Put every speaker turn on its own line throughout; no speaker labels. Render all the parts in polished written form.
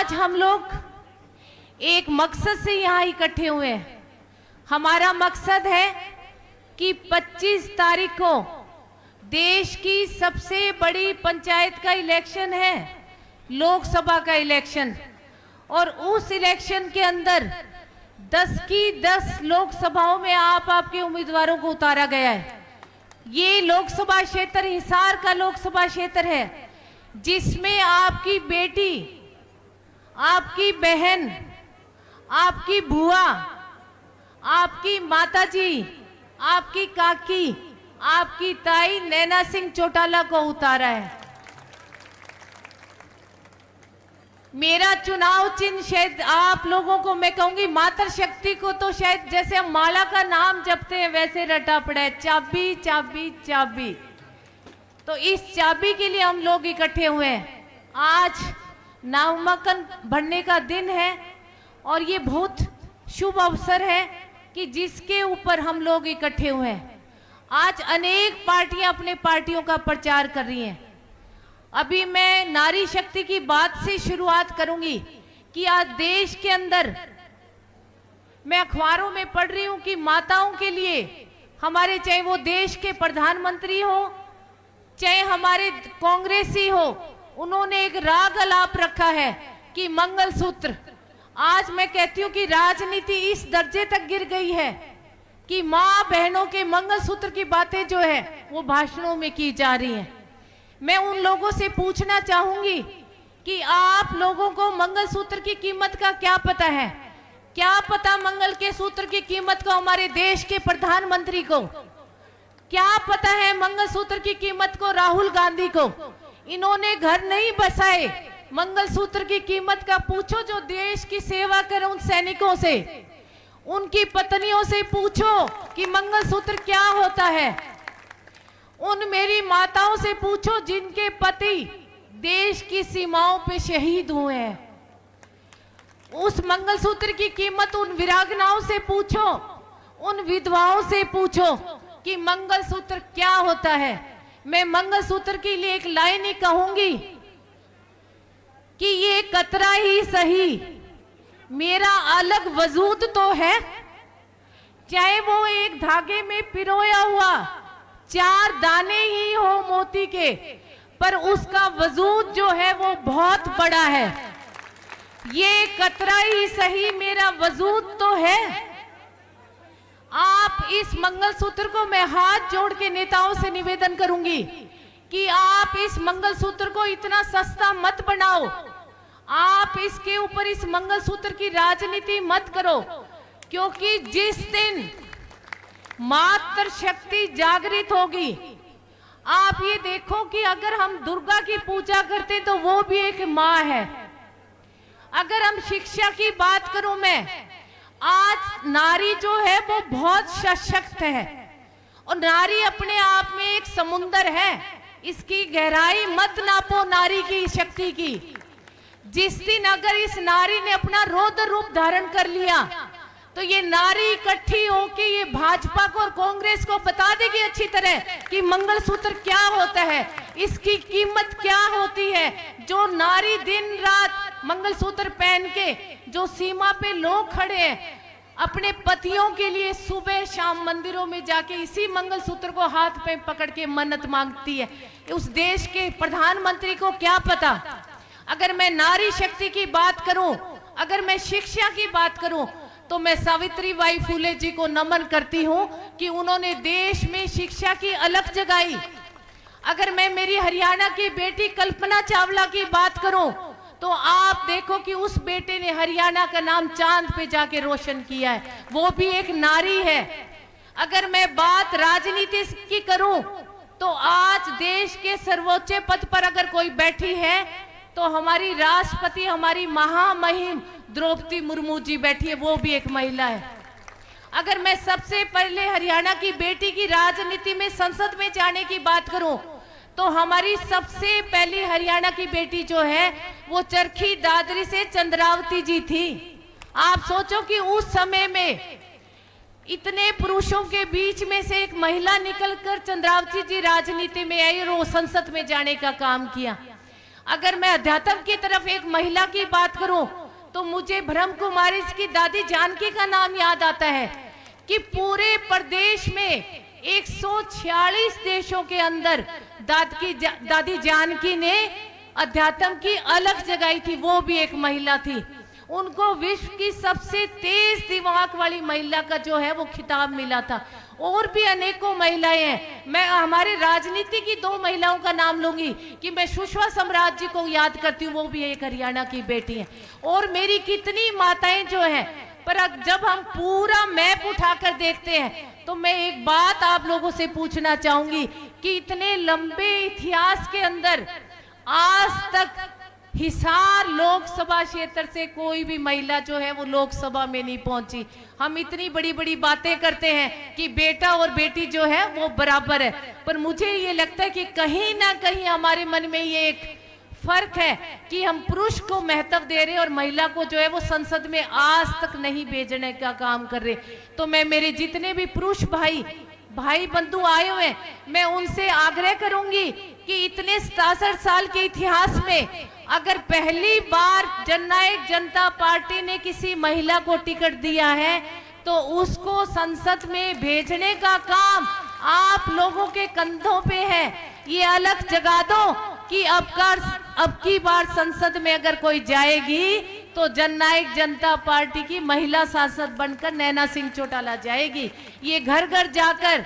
आज हम लोग एक मकसद से यहाँ इकट्ठे हुए हैं। हमारा मकसद है कि 25 तारीख को देश की सबसे बड़ी पंचायत का इलेक्शन है, लोकसभा का इलेक्शन, और उस इलेक्शन के अंदर 10 की 10 लोकसभाओं में आपके उम्मीदवारों को उतारा गया है। ये लोकसभा क्षेत्र हिसार का लोकसभा क्षेत्र है, जिसमें आपकी बेटी, आपकी बहन, आपकी बुआ, आपकी माताजी, आपकी काकी, आपकी ताई नैना सिंह चौटाला को उतारा है। मेरा चुनाव चिन्ह शायद आप लोगों को, मैं कहूंगी मातृ शक्ति को, तो शायद जैसे हम माला का नाम जपते हैं वैसे रटा पड़ा है, चाबी चाबी चाबी। तो इस चाबी के लिए हम लोग इकट्ठे हुए हैं। आज नामांकन भरने का दिन है और ये बहुत शुभ अवसर है कि जिसके ऊपर हम लोग इकट्ठे हुए हैं। आज अनेक पार्टियां अपने पार्टियों का प्रचार कर रही हैं। अभी मैं नारी शक्ति की बात से शुरुआत करूंगी कि आज देश के अंदर मैं अखबारों में पढ़ रही हूं कि माताओं के लिए, हमारे चाहे वो देश के प्रधानमंत्री हो, चाहे हमारे कांग्रेसी हो, उन्होंने एक राग अलाप रखा है कि मंगलसूत्र। आज मैं कहती हूं कि राजनीति इस दर्जे तक गिर गई है कि मां बहनों के मंगलसूत्र की बातें जो है वो भाषणों में की जा रही हैं। मैं उन लोगों से पूछना चाहूंगी कि आप लोगों को मंगलसूत्र की कीमत का क्या पता है? क्या पता मंगल के सूत्र की कीमत को हमारे देश के प्रधानमंत्री को? क्या पता है मंगलसूत्र की कीमत को राहुल गांधी को? इन्होंने घर नहीं बसाए। मंगलसूत्र की कीमत का पूछो जो देश की सेवा करे उन सैनिकों से, उनकी पत्नियों से पूछो कि मंगलसूत्र क्या होता है। उन मेरी माताओं से पूछो जिनके पति देश की सीमाओं पे शहीद हुए हैं। उस मंगलसूत्र की कीमत उन वीरांगनाओं से पूछो, उन विधवाओं से पूछो कि मंगलसूत्र क्या होता है। मैं मंगलसूत्र के लिए एक लाइन ही कहूंगी कि ये कतरा ही सही, मेरा अलग वजूद तो है, चाहे वो एक धागे में पिरोया हुआ 4 दाने ही हो मोती के, पर उसका वजूद जो है वो बहुत बड़ा है। ये कतरा ही सही, मेरा वजूद तो है। आप इस मंगलसूत्र को, मैं हाथ जोड़ के नेताओं से निवेदन करूंगी कि आप इस मंगलसूत्र को इतना सस्ता मत बनाओ। आप इसके ऊपर, इस मंगलसूत्र की राजनीति मत करो, क्योंकि जिस दिन मातृ शक्ति जागृत होगी, आप ये देखो कि अगर हम दुर्गा की पूजा करते तो वो भी एक माँ है। अगर हम शिक्षा की बात करूं मैं, आज नारी जो है वो बहुत सशक्त है और नारी अपने आप में एक समुंदर है। इसकी गहराई मत नापो नारी की शक्ति की। जिस दिन अगर इस नारी ने अपना रौद्र रूप धारण कर लिया तो ये नारी इकट्ठी होके ये भाजपा को और कांग्रेस को बता देगी अच्छी तरह कि मंगलसूत्र क्या होता है, इसकी कीमत क्या होती है। जो नारी दिन रात मंगलसूत्र पहन के, जो सीमा पे लोग खड़े हैं अपने पतियों के लिए, सुबह शाम मंदिरों में जाके इसी मंगलसूत्र को हाथ पे पकड़ के मन्नत मांगती है, उस देश के प्रधानमंत्री को क्या पता। अगर मैं नारी शक्ति की बात करूं, अगर मैं शिक्षा की बात करूं, तो मैं सावित्री बाई फुले जी को नमन करती हूं कि उन्होंने देश में शिक्षा की अलख जगाई। अगर मैं मेरी हरियाणा की बेटी कल्पना चावला की बात करूं, तो आप देखो कि उस बेटे ने हरियाणा का नाम चांद पे जाके रोशन किया है, वो भी एक नारी है। अगर मैं बात राजनीति की करूं, तो आज देश के सर्वोच्च पद पर अगर कोई बैठी है तो हमारी राष्ट्रपति, हमारी महामहिम द्रौपदी मुर्मू जी बैठी है, वो भी एक महिला है। अगर मैं सबसे पहले हरियाणा की बेटी की राजनीति में, संसद में जाने की बात करूं, तो हमारी सबसे पहली हरियाणा की बेटी जो है वो चरखी दादरी से चंद्रावती जी थी। आप सोचो कि उस समय में इतने पुरुषों के बीच में से एक महिला निकलकर चंद्रावती जी राजनीति में आई और वो संसद में जाने का काम किया। अगर मैं अध्यात्म की तरफ एक महिला की बात करूं तो मुझे ब्रह्म कुमारी की दादी जानकी का नाम याद आता है कि पूरे प्रदेश में 146 देशों के अंदर दादी जानकी ने अध्यात्म की अलग जगाई थी। वो भी एक महिला थी। उनको विश्व की सबसे तेज दिमाग वाली महिला का जो है वो खिताब मिला था। और भी अनेकों महिलाएं हैं। मैं हमारे राजनीति की 2 महिलाओं का नाम लूंगी कि मैं सुषमा स्वराज जी को याद करती हूँ, वो भी एक हरियाणा की बेटी है। और मेरी कितनी माताएं जो हैं, पर जब हम पूरा मैप उठाकर देखते हैं तो मैं एक बात आप लोगों से पूछना चाहूंगी कि इतने लंबे इतिहास के अंदर आज तक हिसार लोकसभा क्षेत्र से कोई भी महिला जो है वो लोकसभा में नहीं पहुंची। हम इतनी बड़ी बड़ी बातें करते हैं कि बेटा और बेटी जो है वो बराबर है, पर मुझे ये लगता है कि कहीं ना कहीं हमारे मन में ये एक फर्क है कि हम पुरुष को महत्व दे रहे और महिला को जो है वो संसद में आज तक नहीं भेजने का काम कर रहे। तो मैं मेरे जितने भी पुरुष भाई बंधु आए हुए, मैं उनसे आग्रह करूंगी कि इतने 67 साल के इतिहास में अगर पहली बार जननायक जनता पार्टी ने किसी महिला को टिकट दिया है तो उसको संसद में भेजने का काम आप लोगों के कंधों पे है। ये अलग जगा दो कि अब की बार संसद में अगर कोई जाएगी तो जननायक जनता पार्टी की महिला सांसद बनकर नैना सिंह चौटाला जाएगी। ये घर घर जाकर,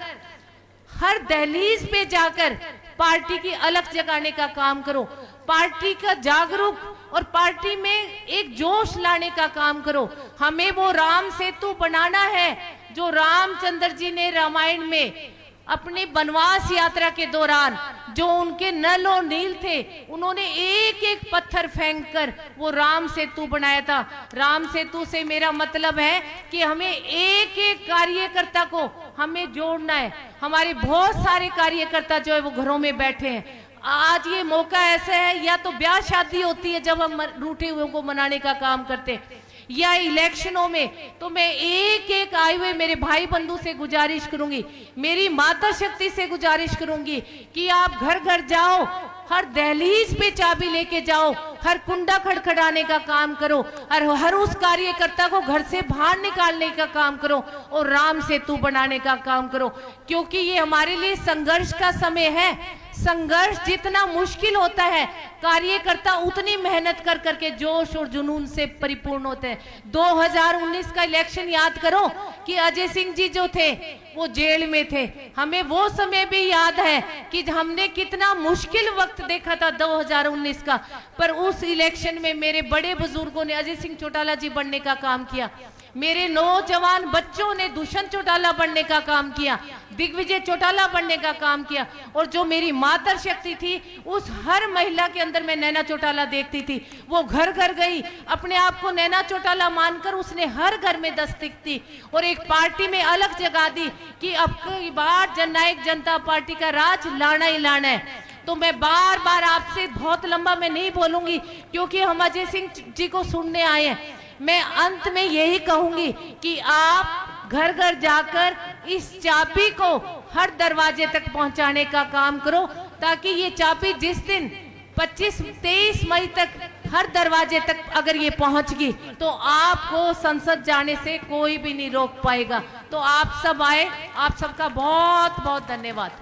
हर दहलीज पे जाकर पार्टी की अलग जगाने का काम करो, पार्टी का जागरूक और पार्टी में एक जोश लाने का काम करो। हमें वो राम सेतु बनाना है जो रामचंद्र जी ने रामायण में अपने वनवास यात्रा के दौरान जो उनके नल और नील थे, उन्होंने एक एक पत्थर फेंककर वो राम सेतु बनाया था। राम सेतु से मेरा मतलब है कि हमें एक एक कार्यकर्ता को हमें जोड़ना है। हमारे बहुत सारे कार्यकर्ता जो है वो घरों में बैठे हैं। आज ये मौका ऐसा है, या तो ब्याह शादी होती है जब हम रूठे हुए को मनाने का काम करते हैं, या इलेक्शनों में, तो मैं एक एक आए हुए मेरे भाई बंधु से गुजारिश करूंगी, मेरी माता शक्ति से गुजारिश करूंगी कि आप घर घर जाओ, हर दहलीज पे चाबी लेके जाओ, हर कुंडा खड़खड़ाने का काम करो और हर उस कार्यकर्ता को घर से बाहर निकालने का काम करो और राम सेतु बनाने का काम करो। क्योंकि ये हमारे लिए संघर्ष का समय है। संघर्ष जितना मुश्किल होता है, कार्यकर्ता उतनी मेहनत कर करके जोश और जुनून से परिपूर्ण होते हैं। 2019 का इलेक्शन याद करो कि अजय सिंह जी जो थे वो जेल में थे। हमें वो समय भी याद है कि हमने कितना मुश्किल वक्त देखा था 2019 का, पर उस इलेक्शन में मेरे बड़े बुजुर्गों ने अजय सिंह चौटाला जी बनने का काम किया। मेरे नौजवान बच्चों ने दुष्यंत चौटाला बनने का काम किया, दिग्विजय चौटाला बनने का काम किया। और जो मेरी मातृ शक्ति थी, उस हर महिला के अंदर मैं नैना चौटाला देखती थी। वो घर घर गई, अपने आप को नैना चौटाला मानकर उसने हर घर में दस्तक दी और एक पार्टी में अलग जगह दी कि अब की बार जननायक जनता पार्टी का राज लाना ही लाना है। तो मैं बार बार आपसे, बहुत लंबा मैं नहीं बोलूंगी क्योंकि हम अजय सिंह जी को सुनने आए हैं। मैं अंत में यही कहूंगी कि आप घर घर जाकर इस चाबी को हर दरवाजे तक पहुंचाने का काम करो, ताकि ये चाबी जिस दिन 25-23 मई तक हर दरवाजे तक अगर ये पहुंच गई तो आपको संसद जाने से कोई भी नहीं रोक पाएगा। तो आप सब आए, आप सबका बहुत बहुत धन्यवाद।